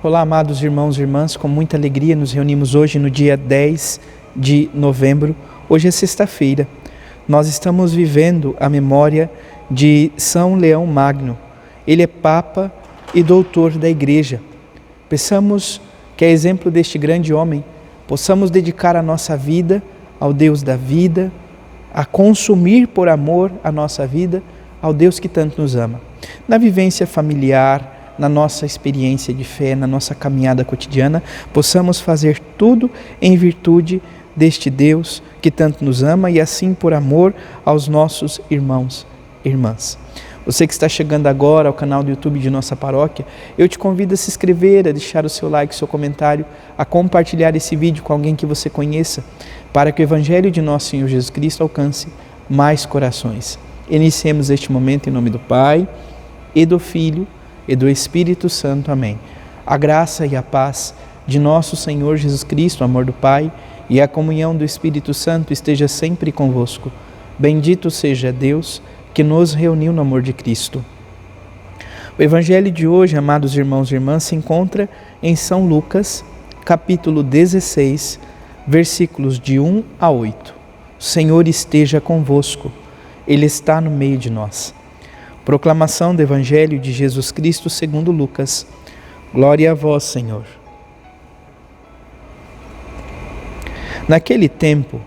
Olá, amados irmãos e irmãs, com muita alegria nos reunimos hoje no dia 10 de novembro. Hoje é sexta-feira. Nós estamos vivendo a memória de São Leão Magno. Ele é Papa e doutor da Igreja. Peçamos que, a exemplo deste grande homem, possamos dedicar a nossa vida ao Deus da vida, a consumir por amor a nossa vida ao Deus que tanto nos ama. Na vivência familiar, na nossa experiência de fé, na nossa caminhada cotidiana, possamos fazer tudo em virtude deste Deus que tanto nos ama e assim por amor aos nossos irmãos e irmãs. Você que está chegando agora ao canal do YouTube de nossa paróquia, eu te convido a se inscrever, a deixar o seu like, o seu comentário, a compartilhar esse vídeo com alguém que você conheça, para que o Evangelho de nosso Senhor Jesus Cristo alcance mais corações. Iniciemos este momento em nome do Pai e do Filho e do Espírito Santo. Amém. A graça e a paz de nosso Senhor Jesus Cristo, o amor do Pai e a comunhão do Espírito Santo esteja sempre convosco. Bendito seja Deus que nos reuniu no amor de Cristo. O Evangelho de hoje, amados irmãos e irmãs, se encontra em São Lucas, capítulo 16, versículos de 1 a 8. O Senhor esteja convosco, Ele está no meio de nós. Proclamação do Evangelho de Jesus Cristo segundo Lucas. Glória a vós, Senhor. Naquele tempo,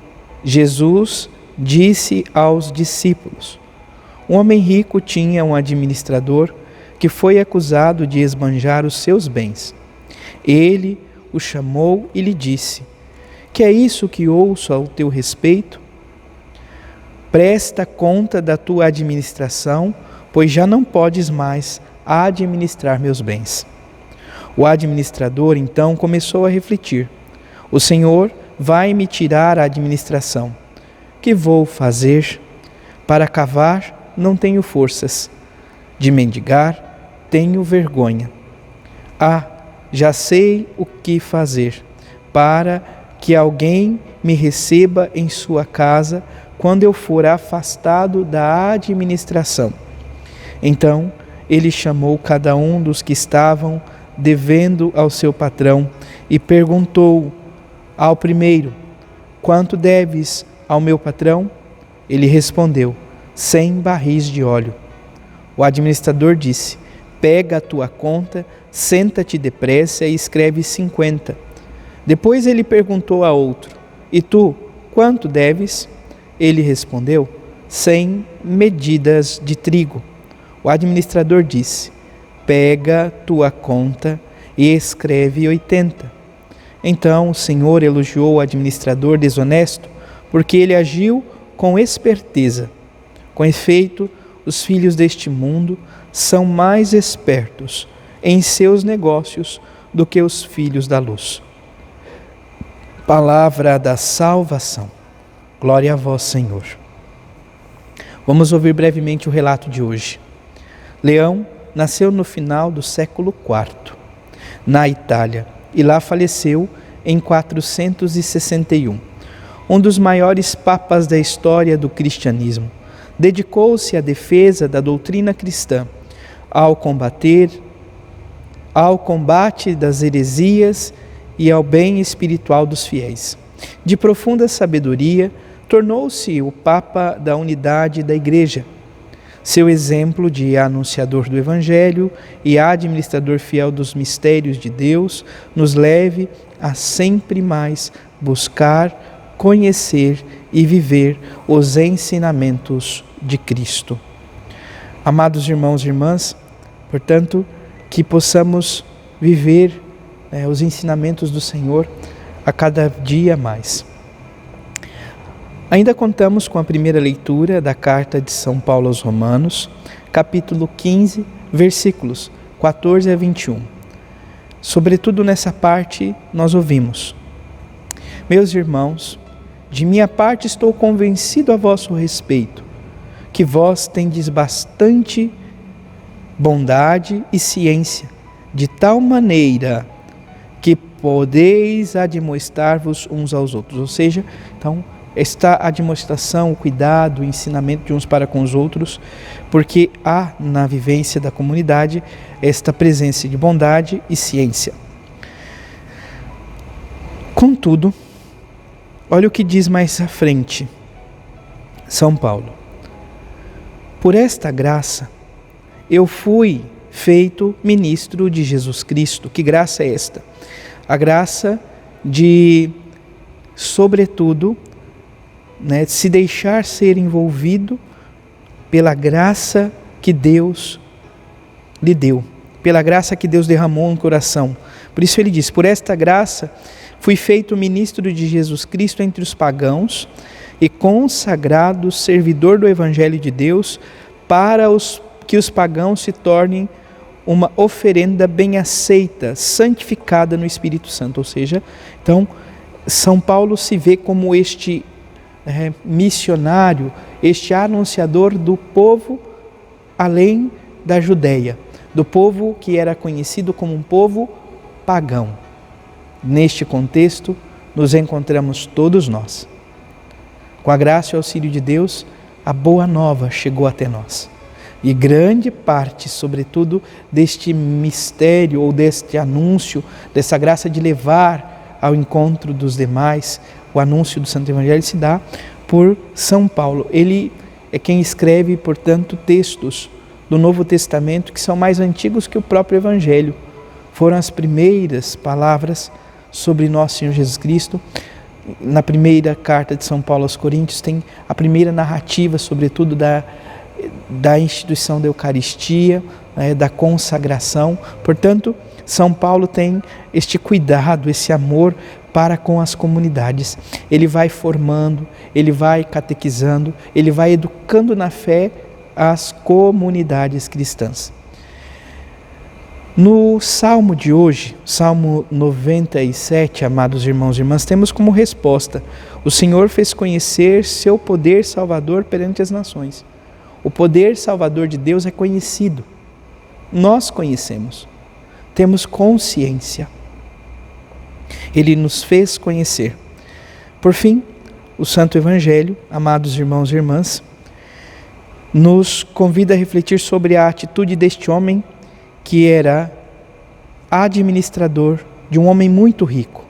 Jesus disse aos discípulos: um homem rico tinha um administrador que foi acusado de esbanjar os seus bens. Ele o chamou e lhe disse: que é isso que ouço ao teu respeito? Presta conta da tua administração, pois já não podes mais administrar meus bens. O administrador então começou a refletir: o Senhor vai me tirar a administração. Que vou fazer? Para cavar, não tenho forças. De mendigar, tenho vergonha. Já sei o que fazer, para que alguém me receba em sua casa quando eu for afastado da administração. Então ele chamou cada um dos que estavam devendo ao seu patrão e perguntou ao primeiro: quanto deves ao meu patrão? Ele respondeu: 100 barris de óleo. O administrador disse: pega a tua conta, senta-te depressa e escreve 50. Depois ele perguntou a outro: e tu, quanto deves? Ele respondeu: 100 medidas de trigo. O administrador disse: pega tua conta e escreve 80. Então o Senhor elogiou o administrador desonesto, porque ele agiu com esperteza. Com efeito, os filhos deste mundo são mais espertos em seus negócios do que os filhos da luz. Palavra da salvação. Glória a vós, Senhor. Vamos ouvir brevemente o relato de hoje. Leão nasceu no final do século IV, na Itália, e lá faleceu em 461. Um dos maiores papas da história do cristianismo. Dedicou-se à defesa da doutrina cristã, ao combate das heresias e ao bem espiritual dos fiéis. De profunda sabedoria, tornou-se o Papa da unidade da Igreja. Seu exemplo de anunciador do Evangelho e administrador fiel dos mistérios de Deus nos leve a sempre mais buscar, conhecer e viver os ensinamentos de Cristo. Amados irmãos e irmãs, portanto, que possamos viver os ensinamentos do Senhor a cada dia mais. Ainda contamos com a primeira leitura da carta de São Paulo aos Romanos, capítulo 15, versículos 14 a 21. Sobretudo nessa parte nós ouvimos: meus irmãos, de minha parte estou convencido a vosso respeito, que vós tendes bastante bondade e ciência, de tal maneira que podeis admoestar-vos uns aos outros. Ou seja, então, esta admoestação, o cuidado, o ensinamento de uns para com os outros, porque há na vivência da comunidade esta presença de bondade e ciência. Contudo, olha o que diz mais à frente São Paulo. Por esta graça, eu fui feito ministro de Jesus Cristo. Que graça é esta? A graça de, sobretudo, se deixar ser envolvido pela graça que Deus lhe deu, pela graça que Deus derramou no coração. Por isso ele diz, por esta graça fui feito ministro de Jesus Cristo entre os pagãos e consagrado servidor do Evangelho de Deus para que os pagãos se tornem uma oferenda bem aceita, santificada no Espírito Santo. Ou seja, então, São Paulo se vê como este missionário, este anunciador do povo além da Judeia, do povo que era conhecido como um povo pagão. Neste contexto, nos encontramos todos nós. Com a graça e o auxílio de Deus, a boa nova chegou até nós. E grande parte, sobretudo, deste mistério ou deste anúncio, dessa graça de levar ao encontro dos demais, o anúncio do Santo Evangelho se dá por São Paulo. Ele é quem escreve, portanto, textos do Novo Testamento que são mais antigos que o próprio Evangelho. Foram as primeiras palavras sobre nosso Senhor Jesus Cristo. Na primeira carta de São Paulo aos Coríntios tem a primeira narrativa, sobretudo, da instituição da Eucaristia, da consagração. Portanto, São Paulo tem este cuidado, esse amor para com as comunidades. Ele vai formando, ele vai catequizando, ele vai educando na fé as comunidades cristãs. No Salmo de hoje, Salmo 97, amados irmãos e irmãs, temos como resposta: o Senhor fez conhecer seu poder salvador perante as nações. O poder salvador de Deus é conhecido. Nós conhecemos, temos consciência. Ele nos fez conhecer. Por fim, o Santo Evangelho, amados irmãos e irmãs, nos convida a refletir sobre a atitude deste homem que era administrador de um homem muito rico.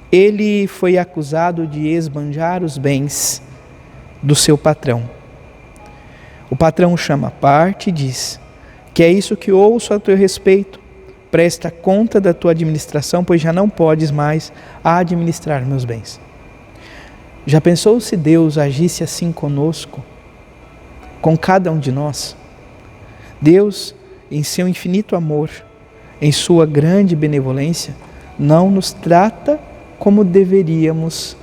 Ele foi acusado de esbanjar os bens do seu patrão. O patrão o chama à parte e diz: que é isso que ouço a teu respeito, presta conta da tua administração, pois já não podes mais administrar meus bens. Já pensou se Deus agisse assim conosco, com cada um de nós? Deus, em seu infinito amor, em sua grande benevolência, não nos trata como deveríamos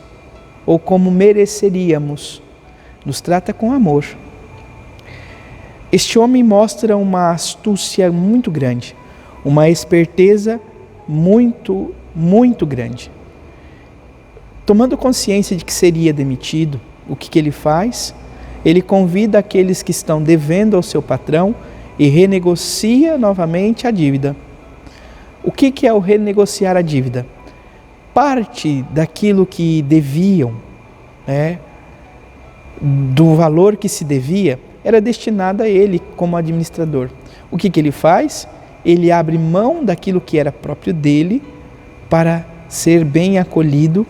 ou como mereceríamos, nos trata com amor. Este homem mostra uma astúcia muito grande, uma esperteza muito, muito grande. Tomando consciência de que seria demitido, o que ele faz? Ele convida aqueles que estão devendo ao seu patrão e renegocia novamente a dívida. O que é o renegociar a dívida? Parte daquilo que deviam, do valor que se devia, era destinada a ele como administrador. O que ele faz? Ele abre mão daquilo que era próprio dele para ser bem acolhido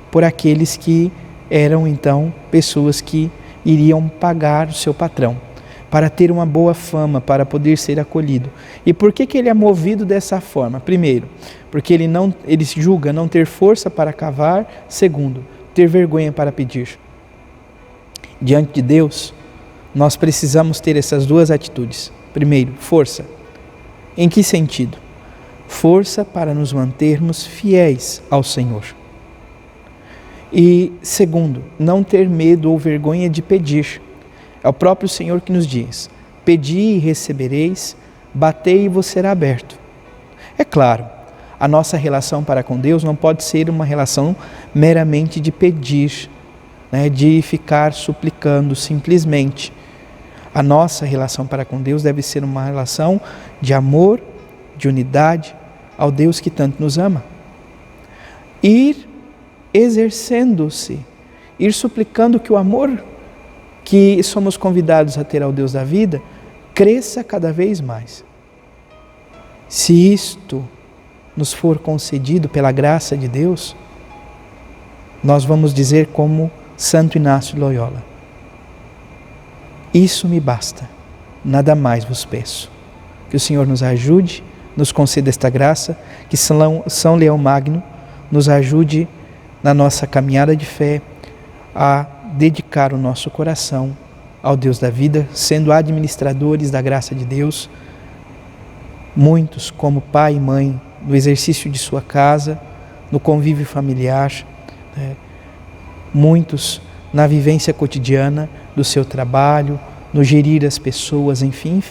por aqueles que eram então pessoas que iriam pagar o seu patrão, para ter uma boa fama, para poder ser acolhido. E por que ele é movido dessa forma? Primeiro, porque ele julga não ter força para cavar. Segundo, ter vergonha para pedir. Diante de Deus, nós precisamos ter essas duas atitudes. Primeiro, força. Em que sentido? Força para nos mantermos fiéis ao Senhor. E segundo, não ter medo ou vergonha de pedir. É o próprio Senhor que nos diz: pedi e recebereis, batei e vos será aberto. É claro, a nossa relação para com Deus não pode ser uma relação meramente de pedir, de ficar suplicando simplesmente. A nossa relação para com Deus deve ser uma relação de amor, de unidade ao Deus que tanto nos ama. Ir exercendo-se, ir suplicando que o amor que somos convidados a ter ao Deus da vida cresça cada vez mais. Se isto nos for concedido pela graça de Deus, nós vamos dizer como Santo Inácio de Loyola: isso me basta, nada mais vos peço. Que o Senhor nos ajude, nos conceda esta graça, que São Leão Magno nos ajude na nossa caminhada de fé a dedicar o nosso coração ao Deus da vida, sendo administradores da graça de Deus, muitos como pai e mãe, no exercício de sua casa, no convívio familiar, muitos na vivência cotidiana do seu trabalho, no gerir as pessoas, enfim,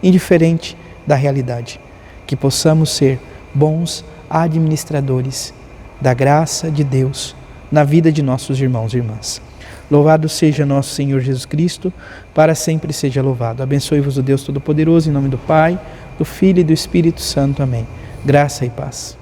indiferente da realidade. Que possamos ser bons administradores da graça de Deus na vida de nossos irmãos e irmãs. Louvado seja nosso Senhor Jesus Cristo, para sempre seja louvado. Abençoe-vos o Deus Todo-Poderoso, em nome do Pai, do Filho e do Espírito Santo. Amém. Graça e paz.